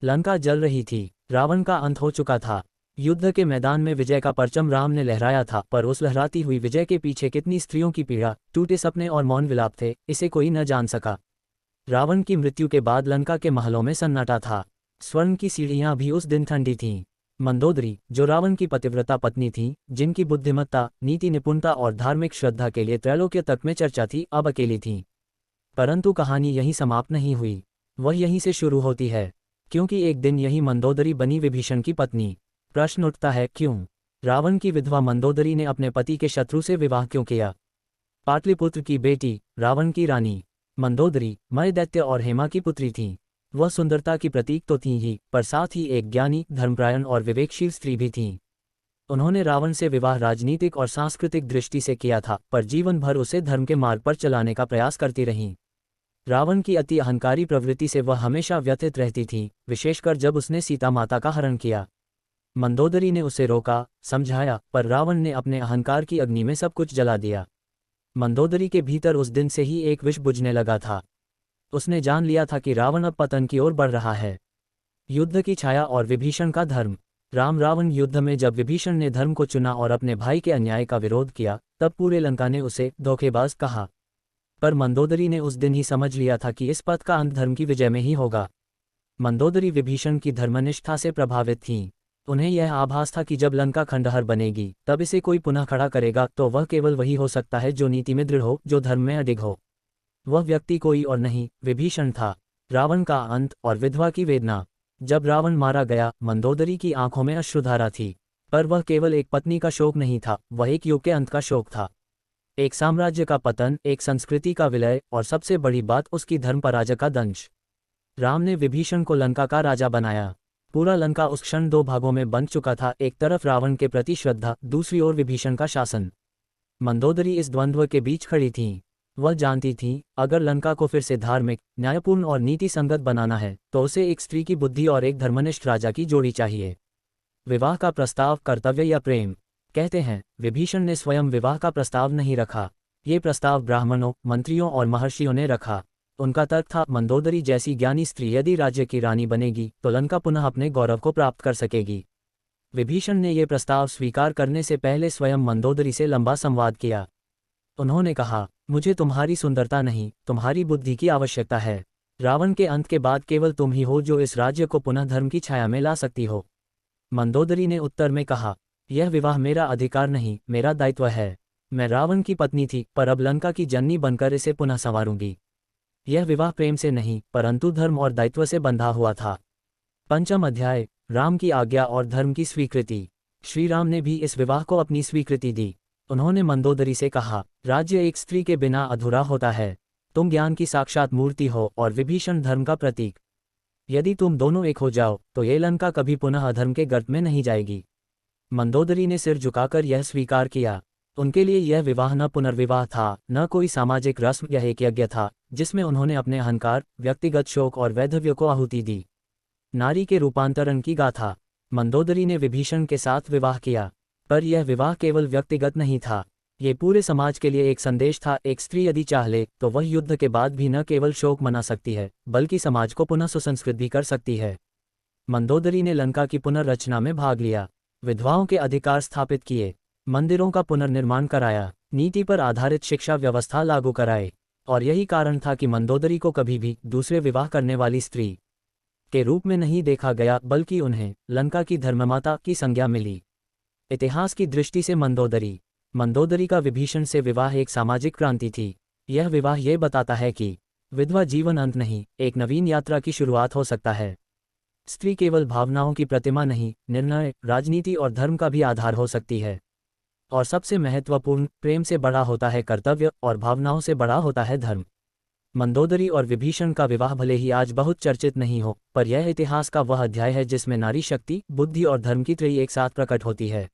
लंका जल रही थी, रावण का अंत हो चुका था। युद्ध के मैदान में विजय का परचम राम ने लहराया था, पर उस लहराती हुई विजय के पीछे कितनी स्त्रियों की पीड़ा, टूटे सपने और मौन विलाप थे, इसे कोई न जान सका। रावण की मृत्यु के बाद लंका के महलों में सन्नाटा था। स्वर्ण की सीढ़ियां भी उस दिन ठंडी थीं। मंदोदरी, जो रावण की पतिव्रता पत्नी थी, जिनकी बुद्धिमत्ता, नीति निपुणता और धार्मिक श्रद्धा के लिए त्रैलोक्य तक में चर्चा थी, अब अकेली थीं। परंतु कहानी यहीं समाप्त नहीं हुई, वह यहीं से शुरू होती है। क्योंकि एक दिन यही मंदोदरी बनी विभीषण की पत्नी। प्रश्न उठता है, क्यों? रावण की विधवा मंदोदरी ने अपने पति के शत्रु से विवाह क्यों किया? पाटलिपुत्र की बेटी, रावण की रानी मंदोदरी, मय दैत्य और हेमा की पुत्री थी। वह सुंदरता की प्रतीक तो थी ही, पर साथ ही एक ज्ञानी, धर्मपरायण और विवेकशील स्त्री भी थीं। उन्होंने रावण से विवाह राजनीतिक और सांस्कृतिक दृष्टि से किया था, पर जीवन भर उसे धर्म के मार्ग पर चलाने का प्रयास करती रहीं। रावण की अति अहंकारी प्रवृत्ति से वह हमेशा व्यथित रहती थी, विशेषकर जब उसने सीता माता का हरण किया। मंदोदरी ने उसे रोका, समझाया, पर रावण ने अपने अहंकार की अग्नि में सब कुछ जला दिया। मंदोदरी के भीतर उस दिन से ही एक विष बुझने लगा था। उसने जान लिया था कि रावण अब पतन की ओर बढ़ रहा है। युद्ध की छाया और विभीषण का धर्म। राम रावण युद्ध में जब विभीषण ने धर्म को चुना और अपने भाई के अन्याय का विरोध किया, तब पूरे लंका ने उसे धोखेबाज कहा। पर मंदोदरी ने उस दिन ही समझ लिया था कि इस पथ का अंत धर्म की विजय में ही होगा। मंदोदरी विभीषण की धर्मनिष्ठा से प्रभावित थीं। उन्हें यह आभास था कि जब लंका खंडहर बनेगी, तब इसे कोई पुनः खड़ा करेगा तो वह केवल वही हो सकता है जो नीति में दृढ़ हो, जो धर्म में अडिग हो। वह व्यक्ति कोई और नहीं, विभीषण था। रावण का अंत और विधवा की वेदना। जब रावण मारा गया, मंदोदरी की आंखों में अश्रुधारा थी। पर वह केवल एक पत्नी का शोक नहीं था, वह एक युग के अंत का शोक था। एक साम्राज्य का पतन, एक संस्कृति का विलय, और सबसे बड़ी बात, उसकी धर्म पराजय का दंश। राम ने विभीषण को लंका का राजा बनाया। पूरा लंका उस क्षण दो भागों में बंट चुका था, एक तरफ रावण के प्रति श्रद्धा, दूसरी ओर विभीषण का शासन। मंदोदरी इस द्वंद्व के बीच खड़ी थीं। वह जानती थीं, अगर लंका को फिर से धार्मिक, न्यायपूर्ण और नीति संगत बनाना है, तो उसे एक स्त्री की बुद्धि और एक धर्मनिष्ठ राजा की जोड़ी चाहिए। विवाह का प्रस्ताव कर्तव्य या प्रेम? कहते हैं, विभीषण ने स्वयं विवाह का प्रस्ताव नहीं रखा। ये प्रस्ताव ब्राह्मणों, मंत्रियों और महर्षियों ने रखा। उनका तर्क था, मंदोदरी जैसी ज्ञानी स्त्री यदि राज्य की रानी बनेगी, तो लंका पुनः अपने गौरव को प्राप्त कर सकेगी। विभीषण ने यह प्रस्ताव स्वीकार करने से पहले स्वयं मंदोदरी से लंबा संवाद किया। उन्होंने कहा, मुझे तुम्हारी सुंदरता नहीं, तुम्हारी बुद्धि की आवश्यकता है। रावण के अंत के बाद केवल तुम ही हो जो इस राज्य को पुनः धर्म की छाया में ला सकती हो। मंदोदरी ने उत्तर में कहा, यह विवाह मेरा अधिकार नहीं, मेरा दायित्व है। मैं रावण की पत्नी थी, पर अब लंका की जननी बनकर इसे पुनः संवारूंगी। यह विवाह प्रेम से नहीं, परंतु धर्म और दायित्व से बंधा हुआ था। पंचम अध्याय, राम की आज्ञा और धर्म की स्वीकृति। श्री राम ने भी इस विवाह को अपनी स्वीकृति दी। उन्होंने मंदोदरी से कहा, राज्य एक स्त्री के बिना अधूरा होता है। तुम ज्ञान की साक्षात मूर्ति हो और विभीषण धर्म का प्रतीक। यदि तुम दोनों एक हो जाओ, तो ये लंका कभी पुनः अधर्म के गर्त में नहीं जाएगी। मंदोदरी ने सिर झुकाकर यह स्वीकार किया। उनके लिए यह विवाह न पुनर्विवाह था, न कोई सामाजिक रस्म, यह एक यज्ञ था, जिसमें उन्होंने अपने अहंकार, व्यक्तिगत शोक और वैधव्य को आहुति दी। नारी के रूपांतरण की गाथा। मंदोदरी ने विभीषण के साथ विवाह किया, पर यह विवाह केवल व्यक्तिगत नहीं था, ये पूरे समाज के लिए एक संदेश था। एक स्त्री यदि चाह ले, तो वह युद्ध के बाद भी न केवल शोक मना सकती है, बल्कि समाज को पुनः सुसंस्कृत भी कर सकती है। मंदोदरी ने लंका की पुनर्रचना में भाग लिया, विधवाओं के अधिकार स्थापित किए, मंदिरों का पुनर्निर्माण कराया, नीति पर आधारित शिक्षा व्यवस्था लागू कराए। और यही कारण था कि मंदोदरी को कभी भी दूसरे विवाह करने वाली स्त्री के रूप में नहीं देखा गया, बल्कि उन्हें लंका की धर्ममाता की संज्ञा मिली। इतिहास की दृष्टि से मंदोदरी का विभीषण से विवाह एक सामाजिक क्रांति थी। यह विवाह ये बताता है कि विधवा जीवन अंत नहीं, एक नवीन यात्रा की शुरुआत हो सकता है। स्त्री केवल भावनाओं की प्रतिमा नहीं, निर्णय, राजनीति और धर्म का भी आधार हो सकती है। और सबसे महत्वपूर्ण, प्रेम से बड़ा होता है कर्तव्य और भावनाओं से बड़ा होता है धर्म। मंदोदरी और विभीषण का विवाह भले ही आज बहुत चर्चित नहीं हो, पर यह इतिहास का वह अध्याय है जिसमें नारी शक्ति, बुद्धि और धर्म की त्रयी एक साथ प्रकट होती है।